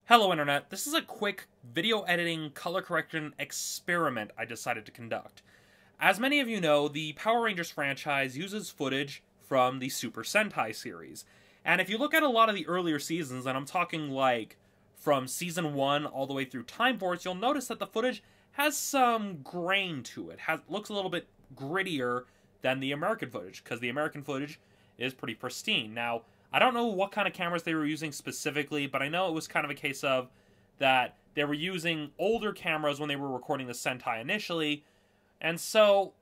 Hello Internet, this is a quick video editing color correction experiment I decided to conduct. As many of you know, the Power Rangers franchise uses footage from the Super Sentai series. And if you look at a lot of the earlier seasons, and I'm talking like from Season 1 all the way through Time Force, you'll notice that the footage has some grain to it. Looks a little bit grittier than the American footage, because the American footage is pretty pristine. Now, I don't know what kind of cameras they were using specifically, but I know it was kind of a case of that they were using older cameras when they were recording the Sentai initially, and so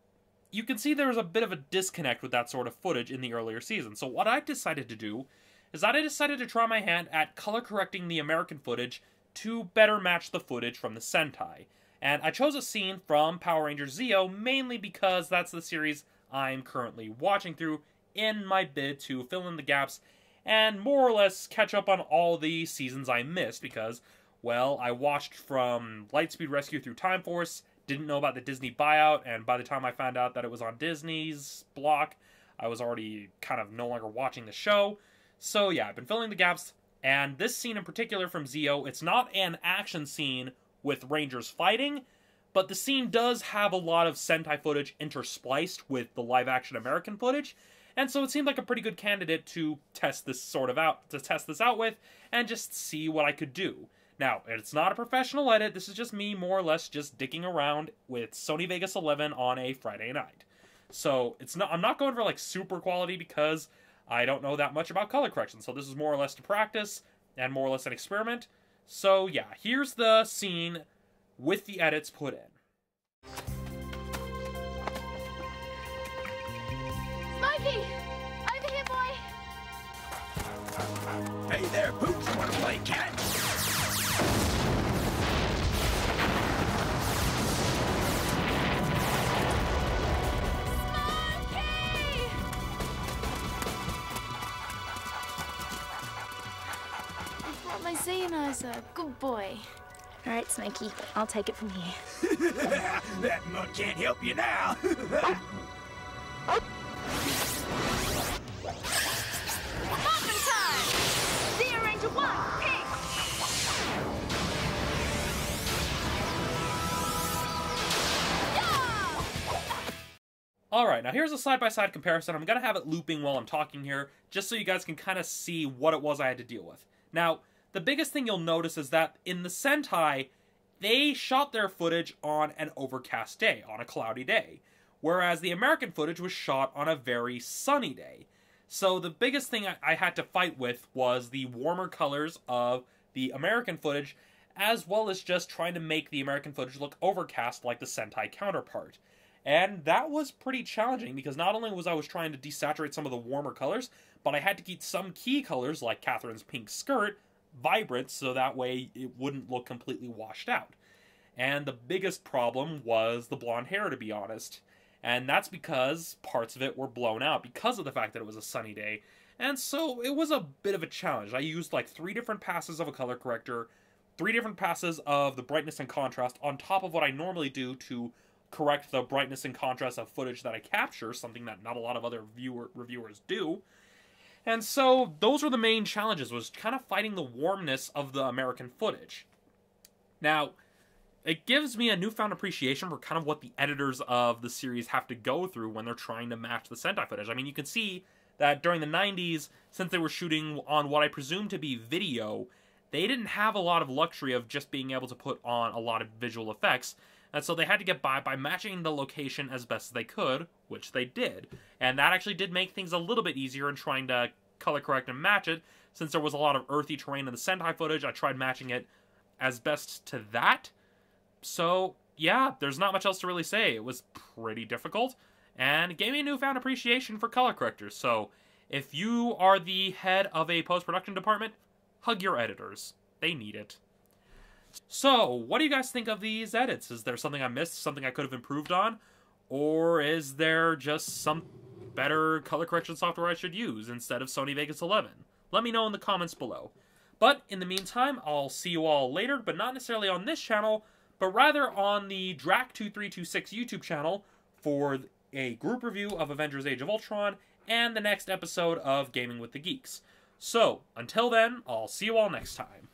you can see there was a bit of a disconnect with that sort of footage in the earlier season. So what I decided to do is that I decided to try my hand at color correcting the American footage to better match the footage from the Sentai. And I chose a scene from Power Rangers Zeo mainly because that's the series I'm currently watching through in my bid to fill in the gaps and more or less catch up on all the seasons I missed because, well, I watched from Lightspeed Rescue through Time Force, didn't know about the Disney buyout, and by the time I found out that it was on Disney's block, I was already kind of no longer watching the show. So yeah, I've been filling the gaps, and this scene in particular from Zeo, it's not an action scene with Rangers fighting, but the scene does have a lot of Sentai footage interspliced with the live-action American footage, and so it seemed like a pretty good candidate to test this out with, and just see what I could do. Now, it's not a professional edit, this is just me more or less just dicking around with Sony Vegas 11 on a Friday night. So, I'm not going for like super quality because I don't know that much about color correction, so this is more or less to practice, and more or less an experiment. So yeah, here's the scene with the edits put in. Smokey! Over here, boy! Hey there, Poops! Wanna play catch? Smokey! I brought my Xeonizer. Good boy. All right, Smokey, I'll take it from here. That mug can't help you now. Mountain time! Zero Ranger 1, pick! Yeah! Alright, now here's a side-by-side comparison. I'm gonna have it looping while I'm talking here, just so you guys can kind of see what it was I had to deal with. Now, the biggest thing you'll notice is that in the Sentai, they shot their footage on an overcast day, on a cloudy day, whereas the American footage was shot on a very sunny day. So the biggest thing I had to fight with was the warmer colors of the American footage, as well as just trying to make the American footage look overcast like the Sentai counterpart. And that was pretty challenging, because not only was I trying to desaturate some of the warmer colors, but I had to keep some key colors, like Catherine's pink skirt, vibrant, so that way it wouldn't look completely washed out. And the biggest problem was the blonde hair, to be honest. And that's because parts of it were blown out because of the fact that it was a sunny day. And so it was a bit of a challenge. I used like 3 different passes of a color corrector, 3 different passes of the brightness and contrast on top of what I normally do to correct the brightness and contrast of footage that I capture, something that not a lot of other reviewers do. And so those were the main challenges, was kind of fighting the warmness of the American footage. Now, it gives me a newfound appreciation for kind of what the editors of the series have to go through when they're trying to match the Sentai footage. I mean, you can see that during the 90s, since they were shooting on what I presume to be video, they didn't have a lot of luxury of just being able to put on a lot of visual effects, and so they had to get by matching the location as best as they could, which they did. And that actually did make things a little bit easier in trying to color correct and match it. Since there was a lot of earthy terrain in the Sentai footage, I tried matching it as best to that. So, yeah, there's not much else to really say. It was pretty difficult, and it gave me a newfound appreciation for color correctors. So, if you are the head of a post-production department, hug your editors. They need it. So, what do you guys think of these edits? Is there something I missed, something I could have improved on? Or is there just some better color correction software I should use instead of Sony Vegas 11? Let me know in the comments below. But, in the meantime, I'll see you all later, but not necessarily on this channel, but rather on the Drac2326 YouTube channel for a group review of Avengers Age of Ultron and the next episode of Gaming with the Geeks. So, until then, I'll see you all next time.